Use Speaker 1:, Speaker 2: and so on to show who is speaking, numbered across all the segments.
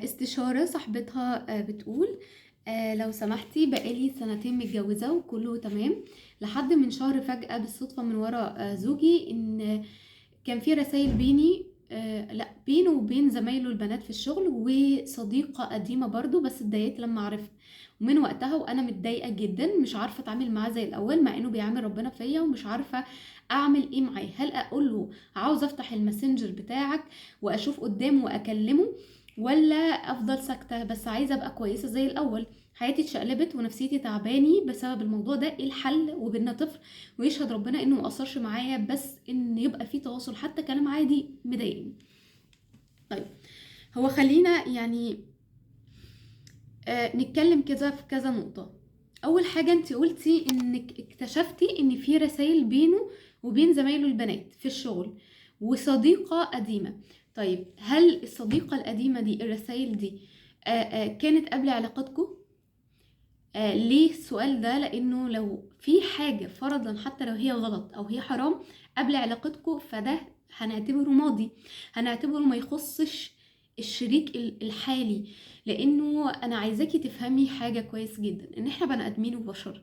Speaker 1: استشارة صاحبتها بتقول لو سمحتي بقالي 2 سنين متجوزة وكله تمام، لحد من شهر فجأة بالصدفة من ورا زوجي ان كان في رسائل بيني لا بينه وبين زمايله البنات في الشغل وصديقة قديمة برضو، بس اتضايقت لما عرفت. ومن وقتها وانا متضايقة جدا، مش عارفة اتعامل معاه زي الاول مع انه بيعامل ربنا فيا، ومش عارفة اعمل ايه معاه. هل اقول له عاوز افتح الماسنجر بتاعك واشوف قدامه واكلمه، ولا افضل ساكته بس عايزه ابقى كويسه زي الاول؟ حياتي اتشقلبت ونفسيتي تعباني بسبب الموضوع ده. ايه الحل؟ وبيننا طفل ويشهد ربنا انه مقصرش معايا، بس ان يبقى في تواصل حتى كلام عادي مضايقني. طيب، هو خلينا يعني نتكلم كده في كذا نقطه. اول حاجه، انت قلتي انك اكتشفتي ان في رسائل بينه وبين زمايله البنات في الشغل وصديقه قديمه. طيب، هل الصديقه القديمه دي الرسائل دي كانت قبل علاقتكم؟ ليه السؤال ده؟ لانه لو في حاجه فرضا حتى لو هي غلط او هي حرام قبل علاقتكم، فده هنعتبره ماضي، هنعتبره ما يخصش الشريك الحالي. لانه انا عايزاكي تفهمي حاجه كويس جدا، ان احنا بني ادمين وبشر.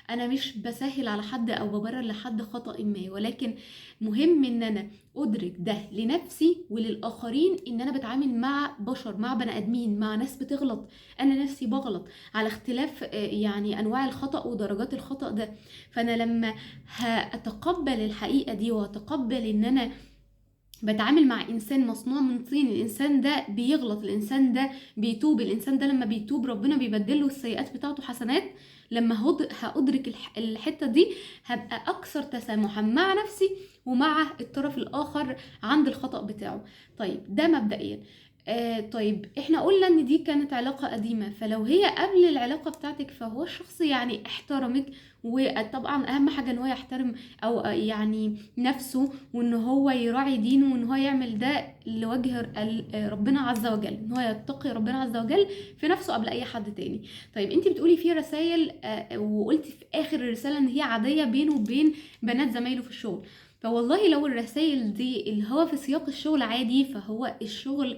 Speaker 1: انا مش بسهل على حد او ببرر لحد خطأ ما، ولكن مهم ان انا ادرك ده لنفسي وللاخرين، ان انا بتعامل مع بشر، مع بني ادمين، مع ناس بتغلط. انا نفسي بغلط على اختلاف يعني انواع الخطأ ودرجات الخطأ ده. فانا لما هاتقبل الحقيقة دي واتقبل ان انا بتعامل مع انسان مصنوع من طين، الانسان ده بيغلط، الانسان ده بيتوب، الانسان ده لما بيتوب ربنا بيبدله السيئات بتاعته حسنات. لما هأدرك الحتة دي، هبقى اكثر تسامحا مع نفسي ومع الطرف الاخر عند الخطأ بتاعه. طيب، ده مبدئيا. طيب، احنا قلنا ان دي كانت علاقة قديمة، فلو هي قبل العلاقة بتاعتك فهو الشخص يعني احترمك، وطبعا اهم حاجة ان هو يحترم او يعني نفسه، وان هو يراعي دينه، وان هو يعمل ده لوجه ربنا عز وجل، ان هو يتقي ربنا عز وجل في نفسه قبل اي حد تاني. طيب، انت بتقولي في رسائل وقلتي في اخر الرسالة ان هي عادية بينه وبين بنات زمايله في الشغل. فوالله لو الرسائل دي اللي هو في سياق الشغل عادي، فهو الشغل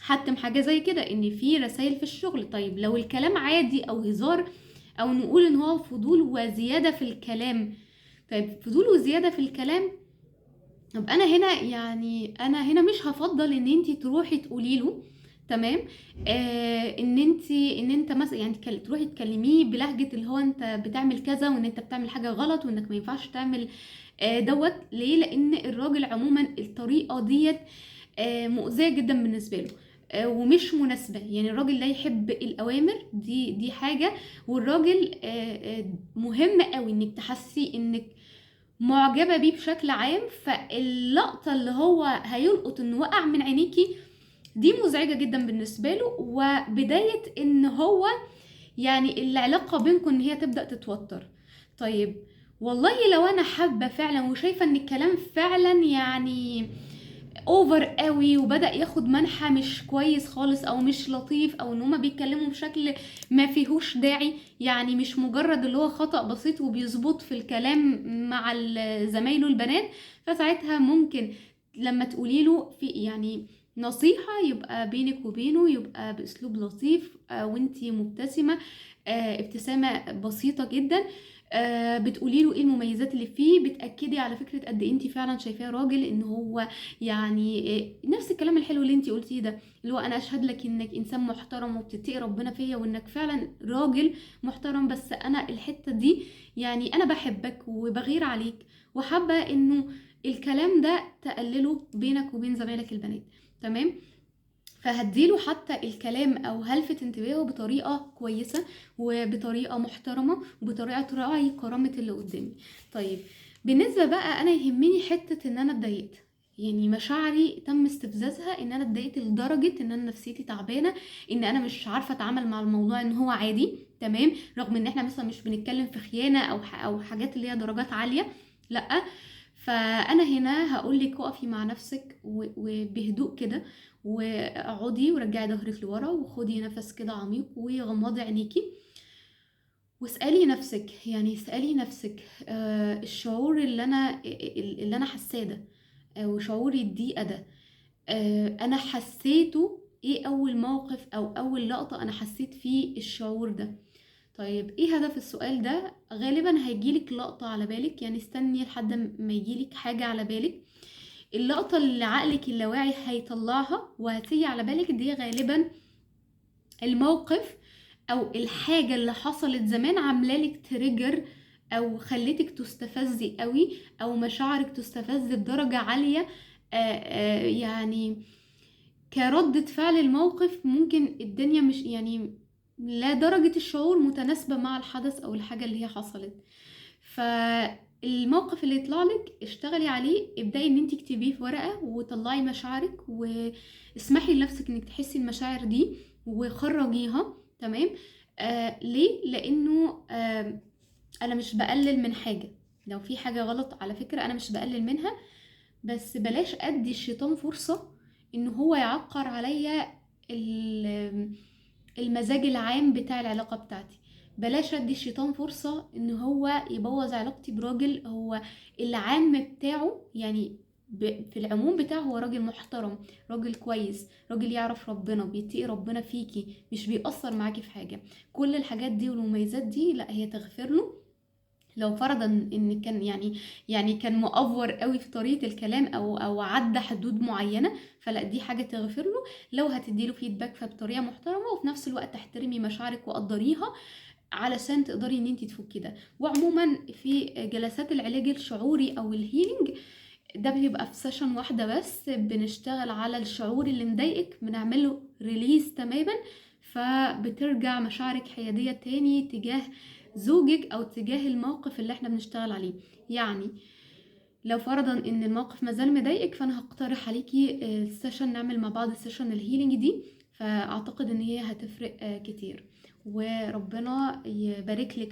Speaker 1: حتم حاجة زي كده ان في رسائل في الشغل. طيب، لو الكلام عادي او هزار، او نقول ان هو فضول وزيادة في الكلام. طيب، فضول وزيادة في الكلام، طب انا هنا يعني انا هنا مش هفضل ان انتي تروحي تقولي له، تمام، ان انت مثلا يعني تروحي تكلميه بلهجة اللي هو انت بتعمل كذا، وان انت بتعمل حاجة غلط، وانك ما ينفعش تعمل دوت. ليه؟ لان الراجل عموما الطريقة ديت مؤذية جدا بالنسبة له، ومش مناسبة. يعني الراجل لا يحب الأوامر، دي حاجة. والراجل مهم قوي انك تحسي انك معجبة بيه بشكل عام، فاللقطة اللي هو هيلقط انه وقع من عينيكي دي مزعجة جدا بالنسبة له، وبداية ان هو يعني العلاقة بينكم ان هي تبدأ تتوتر. طيب، والله لو انا حابة فعلا وشايفة ان الكلام فعلا يعني اوفر قوي وبدأ ياخد منحى مش كويس خالص او مش لطيف، او ان هما بيتكلموا بشكل ما فيهوش داعي، يعني مش مجرد اللي هو خطأ بسيط وبيظبط في الكلام مع زمايله البنات، فساعتها ممكن لما تقولي له في يعني نصيحة يبقى بينك وبينه، يبقى باسلوب لطيف وانتي مبتسمة، ابتسامة بسيطة جدا، بتقولي له ايه المميزات اللي فيه، بتأكدي على فكرة قد ايه انتي فعلا شايفاه راجل، ان هو يعني نفس الكلام الحلو اللي انتي قلتيه ده، اللي هو انا اشهد لك انك انسان محترم وبتتقي ربنا فيا، وانك فعلا راجل محترم، بس انا الحتة دي يعني انا بحبك وبغير عليك، وحابة انه الكلام ده تقلله بينك وبين زمايلك البنات. تمام، فهديله حتى الكلام او هلفت انتباهه بطريقة كويسة وبطريقة محترمة وبطريقة تراعي كرامة اللي قدامي. طيب، بالنسبة بقى انا يهمني حتة ان انا اتضايقت، يعني مشاعري تم استفزازها، ان انا اتضايقت لدرجة ان انا نفسيتي تعبانة، ان انا مش عارفة اتعامل مع الموضوع ان هو عادي. تمام، رغم ان احنا مثلا مش بنتكلم في خيانة او حاجات اللي هي درجات عالية، لا. فانا هنا هقولك اقفي مع نفسك وبهدوء كده، واقعدي ورجعي ظهرك لورا، وخدي نفس كده عميق، وغمضي عينيكي، واسألي نفسك، يعني اسألي نفسك الشعور اللي انا حاساه ده، وشعوري الضيقة ده، انا حسيته ايه اول موقف او اول لقطة انا حسيت فيه الشعور ده. طيب ايه هدف السؤال ده؟ غالبا هيجيلك لقطة على بالك، يعني استني لحد ما يجيلك حاجة على بالك. اللقطة اللي عقلك اللاواعي هيطلعها وهتيجي على بالك دي غالبا الموقف او الحاجة اللي حصلت زمان عاملالك تريجر، او خلتك تستفزي قوي، او مشاعرك تستفز بدرجة عالية. يعني كردة فعل الموقف ممكن الدنيا مش يعني لا درجة الشعور متناسبة مع الحدث او الحاجة اللي هي حصلت. فالموقف اللي يطلع لك اشتغلي عليه، ابدأي ان انت تكتبيه في ورقة وطلعي مشاعرك واسمحي لنفسك انك تحسي المشاعر دي وخرجيها. تمام. ليه؟ لانه انا مش بقلل من حاجة. لو في حاجة غلط على فكرة انا مش بقلل منها، بس بلاش ادي الشيطان فرصة ان هو يعكر عليا المزاج العام بتاع العلاقة بتاعتي. بلاش ادي الشيطان فرصة ان هو يبوظ علاقتي براجل هو العام بتاعه، يعني في العموم بتاعه هو راجل محترم، راجل كويس، راجل يعرف ربنا، بيتقي ربنا فيكي، مش بيأثر معاكي في حاجة. كل الحاجات دي والمميزات دي لا هي تغفر له. لو فرضا ان كان يعني كان مؤفور قوي في طريقة الكلام او عدى حدود معينة، فلا دي حاجة تغفر له. لو هتديله فيدباك فبطريقة محترمة، وفي نفس الوقت تحترمي مشاعرك وقدريها علشان تقدري ان انت تفكي ده. وعموما في جلسات العلاج الشعوري او الهيلينج ده بيبقى في سيشن واحدة بس، بنشتغل على الشعور اللي مضايقك، بنعمله ريليز تماما، فبترجع مشاعرك حيادية تاني تجاه زوجك او تجاه الموقف اللي احنا بنشتغل عليه. يعني لو فرضا ان الموقف مازال مضايقك فانا هقترح عليكي السيشن، نعمل مع بعض السيشن الهيلينج دي، فاعتقد ان هي هتفرق كتير. وربنا يبارك لك